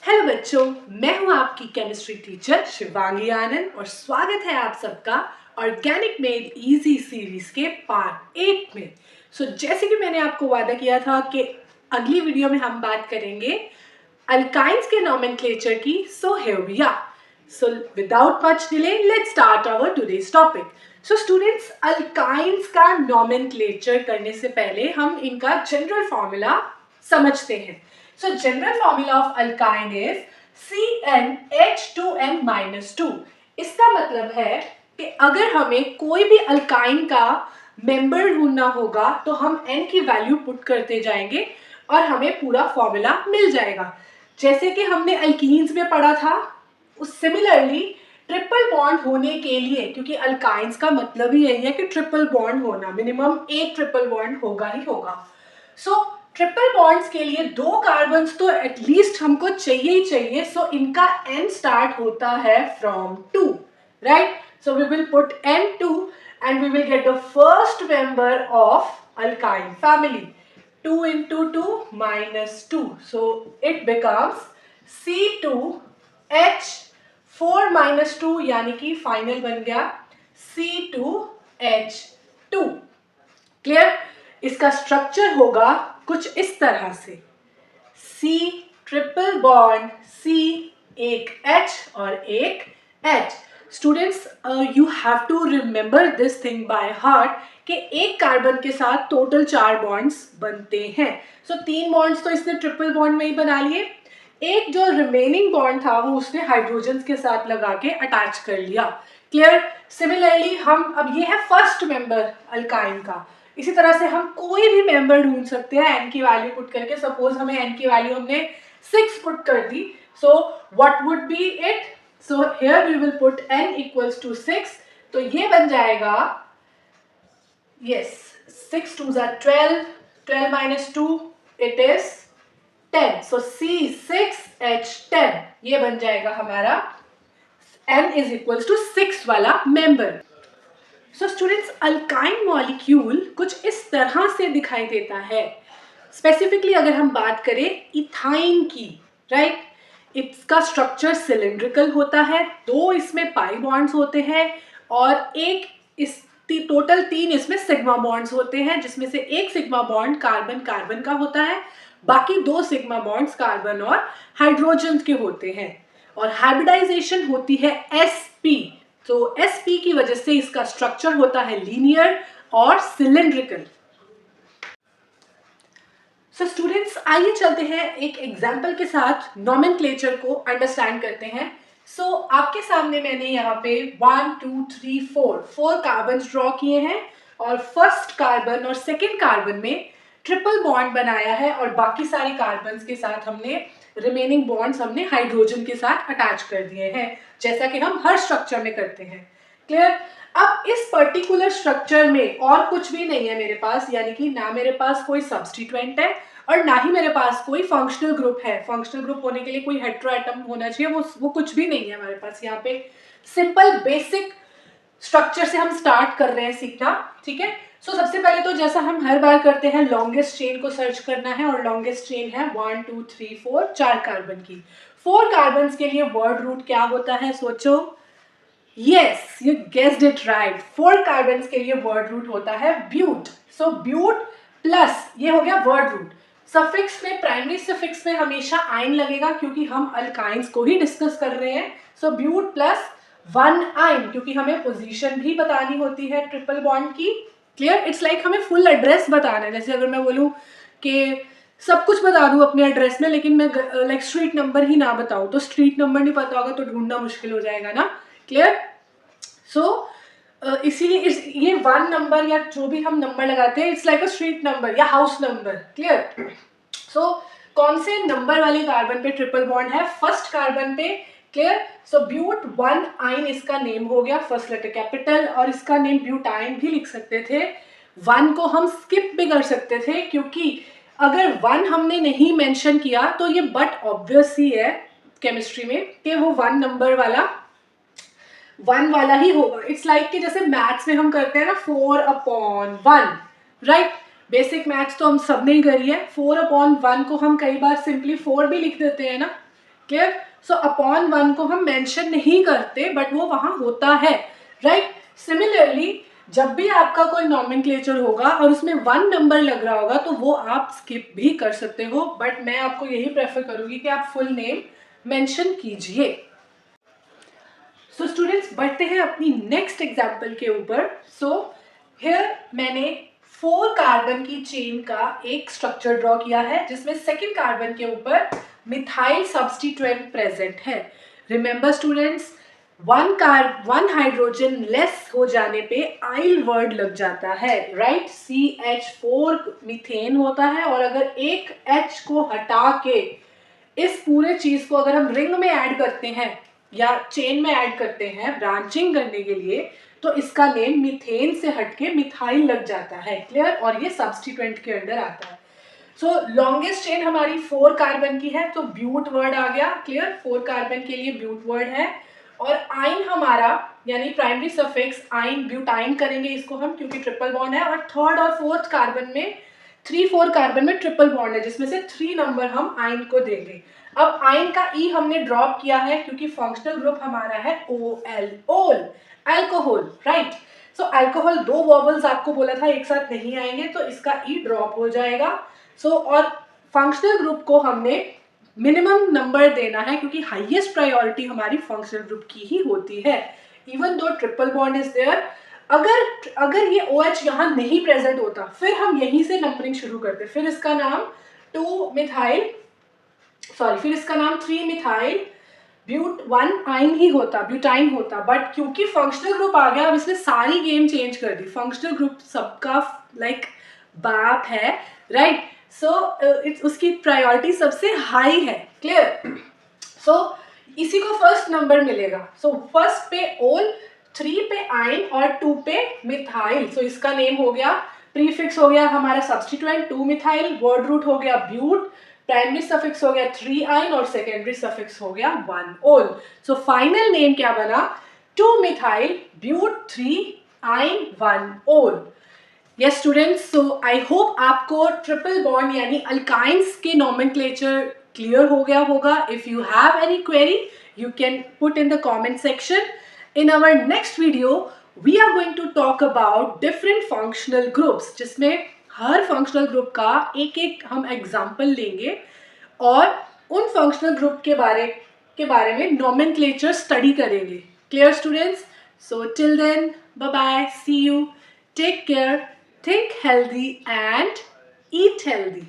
Hello बच्चों, मैं हूं आपकी केमिस्ट्री टीचर शिवांगी आनंद और स्वागत है आप सबका ऑर्गेनिक मेड इजी सीरीज के पार्ट 8 में। जैसे कि मैंने आपको वादा किया था कि अगली वीडियो में हम बात करेंगे अल्काइंस के नोमेनक्लेचर की। So here we are. So without much delay, let's start our today's topic. So students, alkynes का nomenclature करने से पहले हम इनका general formula समझते हैं. So general formula of alkyne is CnH2n-2. इसका मतलब है कि अगर हमें कोई भी alkyne का member ढूंढना होगा तो हम n की वैल्यू पुट करते जाएंगे और हमें पूरा फॉर्मूला मिल जाएगा, जैसे कि हमने अल्कीन्स में पढ़ा था। सिमिलरली ट्रिपल बॉन्ड होने के लिए, क्योंकि अल्काइंस का मतलब ही यही है कि ट्रिपल बॉन्ड होना, मिनिमम एक ट्रिपल बॉन्ड होगा ही होगा। ट्रिपल बॉन्ड्स के लिए 2 कार्बन्स तो एटलीस्ट हमको चाहिए ही चाहिए। इनका n स्टार्ट होता है from 2, right? So we will put n2 and we will get the first member of alkyne family. 2 into 2 minus 2, so it becomes C2H4 minus 2, यानी कि फाइनल बन गया C2H2। क्लियर? इसका स्ट्रक्चर होगा कुछ इस तरह से, C ट्रिपल बॉन्ड C, एक H और एक H। Students, you have to remember this thing by heart कि एक कार्बन के साथ टोटल 4 बॉन्ड्स बनते हैं। 3 बॉन्ड्स तो इसने ट्रिपल बॉन्ड में ही बना लिए, एक जो रिमेनिंग बॉन्ड था वो उसने हाइड्रोजन के साथ लगा के अटैच कर लिया। क्लियर? सिमिलरली हम अब ये है फर्स्ट मेंबर अल्काइन का। इसी तरह से हम कोई भी मेंबर ढूंढ सकते हैं n की वैल्यू पुट करके। सपोज हमें n की वैल्यू हमने 6 पुट कर दी, so what would be it? So here we will put n equals to 6, तो ये बन जाएगा, yes, 6 2s are 12, 12 minus 2 it is 10, so C6H10 ये बन जाएगा हमारा n is equals to 6 वाला मेंबर। स्टूडेंट्स, अल्काइन मॉलिक्यूल कुछ इस तरह से दिखाई देता है। स्पेसिफिकली अगर हम बात करें इथाइन की, राइट, इसका स्ट्रक्चर सिलिंड्रिकल होता है, 2 इसमें पाई बॉन्ड्स होते हैं और एक इस टोटल 3 इसमें सिग्मा बॉन्ड्स होते हैं, जिसमें से एक सिग्मा बॉन्ड कार्बन कार्बन का होता है, बाकी 2 सिग्मा बॉन्ड्स कार्बन और हाइड्रोजन के होते हैं, और हाइब्रिडाइजेशन होती है sp। तो sp की वजह से इसका स्ट्रक्चर होता है लीनियर और सिलिंड्रिकल। स्टूडेंट्स, आइए चलते हैं एक एग्जाम्पल के साथ नोमेनक्लेचर को अंडरस्टैंड करते हैं। आपके सामने मैंने यहाँ पे 1 2 3 4 कार्बन ड्रॉ किए हैं और फर्स्ट कार्बन और सेकेंड कार्बन में ट्रिपल बॉन्ड बनाया है और बाकी सारे कार्बन के साथ हमने रिमेनिंग बॉन्ड्स हमने हाइड्रोजन के साथ अटैच कर दिए हैं, जैसा कि हम हर स्ट्रक्चर में करते हैं। क्लियर? अब इस पर्टिकुलर स्ट्रक्चर में और कुछ भी नहीं है मेरे पास, यानी कि ना मेरे पास कोई सब्स्टिट्यूएंट है और ना ही मेरे पास कोई फंक्शनल ग्रुप है। फंक्शनल ग्रुप होने के लिए कोई हेटेरो एटम होना चाहिए, वो कुछ भी नहीं है हमारे पास। यहाँ पे सिंपल बेसिक स्ट्रक्चर से हम स्टार्ट कर रहे हैं सीखना, ठीक है? सबसे पहले तो जैसा हम हर बार करते हैं, लॉन्गेस्ट चेन को सर्च करना है और लॉन्गेस्ट चेन है 1 2 3 4, 4 कार्बन की। 4 कार्बन के लिए वर्ड रूट क्या होता है? सोचो। Yes, you guessed it right, 4 carbon के लिए वर्ड रूट होता है ब्यूट। ब्यूट प्लस ये हो गया वर्ड रूट। सफिक्स में, प्राइमरी सफिक्स में हमेशा आइन लगेगा क्योंकि हम अल्काइंस को ही डिस्कस कर रहे हैं। ब्यूट प्लस 1 आइन, क्योंकि हमें पोजीशन भी बतानी होती है ट्रिपल बॉन्ड की। क्लियर? इट्स लाइक हमें फुल एड्रेस बताना है। जैसे अगर मैं बोलूँ कि सब कुछ बता दूँ अपने एड्रेस में, लेकिन मैं लाइक स्ट्रीट नंबर ही ना बताऊँ, तो स्ट्रीट नंबर नहीं पता होगा तो ढूंढना मुश्किल हो जाएगा ना। क्लियर? इसीलिए ये 1 नंबर या जो भी हम नंबर लगाते हैं, it's like a street number या हाउस नंबर। क्लियर? कौन से नंबर वाले कार्बन पे ट्रिपल बॉन्ड है? फर्स्ट कार्बन पे। क्लियर? ब्यूट 1 आइन इसका नेम हो गया, फर्स्ट लेटर कैपिटल, और इसका नेम ब्यूटाइन भी लिख सकते थे। 1 को हम स्किप भी कर सकते थे, क्योंकि अगर 1 हमने नहीं मेंशन किया तो ये बट ऑब्वियस ही है केमिस्ट्री में कि वो 1 नंबर वाला 1 वाला ही होगा। इट्स लाइक कि जैसे मैथ्स में हम करते हैं ना 4/1, राइट? बेसिक मैथ्स तो हम सब ने ही करी है। 4/1 को हम कई बार सिंपली 4 भी लिख देते हैं ना। क्लियर? सो अपॉन 1 को हम मेंशन नहीं करते बट वो वहां होता है, राइट? सिमिलरली जब भी आपका कोई नॉमेनक्लेचर होगा और उसमें 1 नंबर लग रहा होगा तो वो आप स्किप भी कर सकते हो, बट मैं आपको यही प्रेफर करूंगी कि आप फुल नेम मेंशन कीजिए। सो स्टूडेंट्स, बढ़ते हैं अपनी नेक्स्ट एग्जाम्पल के ऊपर। सो हियर मैंने 4 कार्बन की चेन का एक स्ट्रक्चर ड्रॉ किया है जिसमें सेकेंड कार्बन के ऊपर मिथाइल सब्स्टिट्यूएंट प्रेजेंट है। Remember students, one hydrogen less हो जाने पे आइल वर्ड लग जाता है, राइट? CH4 मीथेन होता है और अगर एक H को हटा के इस पूरे चीज को अगर हम रिंग में ऐड करते हैं या चेन में ऐड करते हैं ब्रांचिंग करने के लिए, तो इसका नेम मीथेन से हटके मिथाइल लग जाता है, क्लियर? और ये सब्स्टिट्यूएंट के अंडर आता है। सो लॉन्गेस्ट चेन हमारी 4 कार्बन की है तो ब्यूट वर्ड आ गया, क्लियर? 4 कार्बन के लिए ब्यूट वर्ड है। और आइन हमारा यानी प्राइमरी सफिक्स आइन, ब्यूटाइन करेंगे इसको हम क्योंकि ट्रिपल बॉन्ड है। और थर्ड और फोर्थ कार्बन में 3-4 कार्बन में ट्रिपल बॉन्ड है जिसमें से 3 नंबर हम आइन को देंगे। अब आइन का ई हमने ड्रॉप किया है क्योंकि फंक्शनल ग्रुप हमारा है OL, ओल, अल्कोहल, राइट? सो अल्कोहल 2 वॉवल्स आपको बोला था एक साथ नहीं आएंगे तो इसका ई ड्रॉप हो जाएगा। सो और फंक्शनल ग्रुप को हमने मिनिमम नंबर देना है क्योंकि हाईएस्ट प्रायोरिटी हमारी फंक्शनल ग्रुप की ही होती है, even though triple bond is there. अगर ये OH यहाँ नहीं प्रेजेंट होता फिर हम यहीं से नंबरिंग शुरू करते, फिर इसका नाम 3 मिथाइल ब्यूट 1 आइन ही होता, ब्यूटाइन होता। बट क्योंकि फंक्शनल ग्रुप आ गया अब इसने सारी गेम चेंज कर दी। फंक्शनल ग्रुप सबका लाइक बाप है, राइट? सो उसकी प्रायोरिटी सबसे हाई है, क्लियर? सो इसी को फर्स्ट नंबर मिलेगा। सो फर्स्ट पे ओल, 3 पे आइन और 2 पे मिथाइल। सो इसका नेम हो गया, प्रीफिक्स हो गया हमारा सब्स्टिट्यूएंट 2 मिथाइल, वर्ड रूट हो गया ब्यूट, प्राइमरी सफिक्स हो गया 3 आइन और सेकेंडरी सफिक्स हो गया 1 ओल। सो फाइनल नेम क्या बना? 2 मिथाइल ब्यूट 3 आइन 1 ओल। Yes students, so I hope आपको ट्रिपल बॉन्ड यानी अल्काइंस के नॉमेनक्लेचर क्लियर हो गया होगा। If you have any query you can put in the comment section. In our next video we are going to talk about different functional groups जिसमें हर functional group का एक एक हम एग्जाम्पल लेंगे और उन functional group के बारे में nomenclature study करेंगे। Clear students? So till then, bye bye, see you, take care, think healthy and eat healthy.